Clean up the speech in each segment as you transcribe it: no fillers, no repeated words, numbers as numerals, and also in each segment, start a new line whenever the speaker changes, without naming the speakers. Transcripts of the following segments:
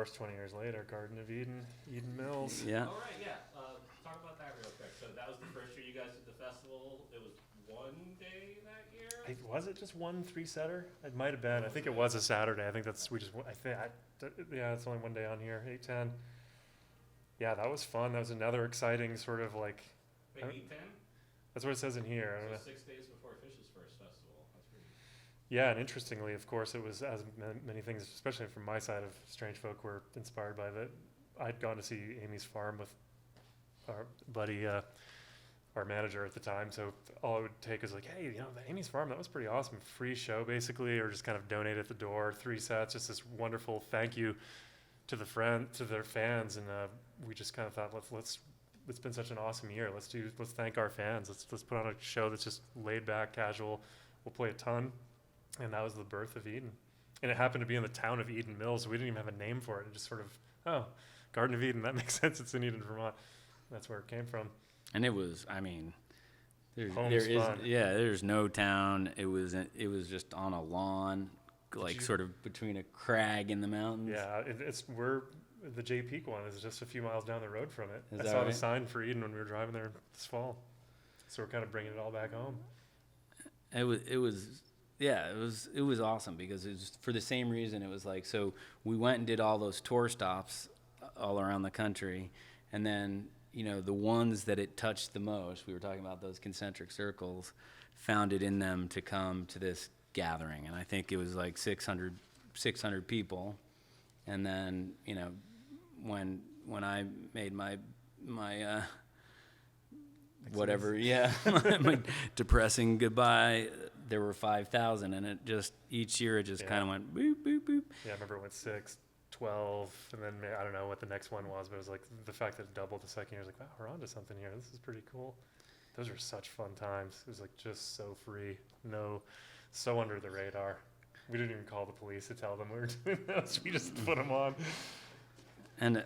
course, 20 years later, Garden of Eden, Eden Mills.
Yeah.
All right, yeah. Talk about that real quick. So that was the first year you guys did the festival. It was one day that year.
Was it just one 3-setter? It might have been. I think it was a Saturday. I think that's yeah, it's only one day on here. 8:10. Yeah, that was fun. That was another exciting sort of like.
Wait, 8:10?
That's what it says in here. I don't know.
6 days before Fish's first festival. That's pretty.
Yeah, and interestingly, of course, it was as many things, especially from my side of Strangefolk, were inspired by that. I'd gone to see Amy's Farm with our buddy, our manager at the time. So all it would take is like, hey, the Amy's Farm, that was pretty awesome. Free show basically, or just kind of donate at the door. 3 sets, just this wonderful thank you to their fans, and we just kind of thought, let's. It's been such an awesome year. Let's thank our fans. Let's put on a show that's just laid back, casual. We'll play a ton, and that was the birth of Eden. And it happened to be in the town of Eden Mills. We didn't even have a name for it. It just sort of, Garden of Eden. That makes sense. It's in Eden, Vermont. That's where it came from.
And it was, I mean, there's no town. It was just on a lawn, sort of between a crag and the mountains.
Yeah, the J Peak one is just a few miles down the road from it. I saw
right?
the sign for Eden when we were driving there this fall. So we're kind of bringing it all back home.
It was awesome because it was for the same reason. It was like, so we went and did all those tour stops all around the country, and then the ones that it touched the most, we were talking about those concentric circles, found it in them to come to this gathering, and I think it was like 600 people, and then when I made my whatever, my depressing goodbye, there were 5,000, and it just each year it just kind of went boop boop boop.
Yeah, I remember it went 6, 12, and then I don't know what the next one was, but it was like the fact that it doubled the second year. I was like, wow, we're onto something here. This is pretty cool. Those were such fun times. It was like just so free, so under the radar. We didn't even call the police to tell them we were doing those. We just put them on.
And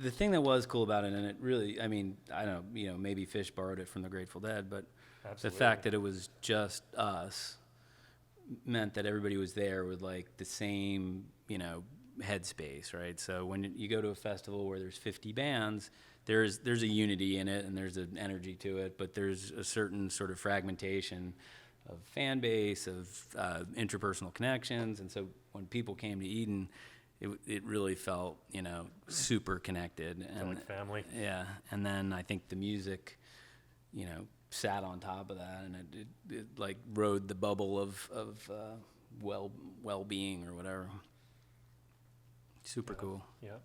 the thing that was cool about it, and it really, I mean, I don't know, maybe Fish borrowed it from the Grateful Dead, but
Absolutely.
The fact that it was just us meant that everybody was there with like the same, headspace, right? So when you go to a festival where there's 50 bands, there's a unity in it and there's an energy to it, but there's a certain sort of fragmentation of fan base, of interpersonal connections, and so when people came to Eden, it really felt, super connected and
like family.
Yeah, and then I think the music, sat on top of that, and it like rode the bubble of well-being or whatever. Super cool.
Yeah.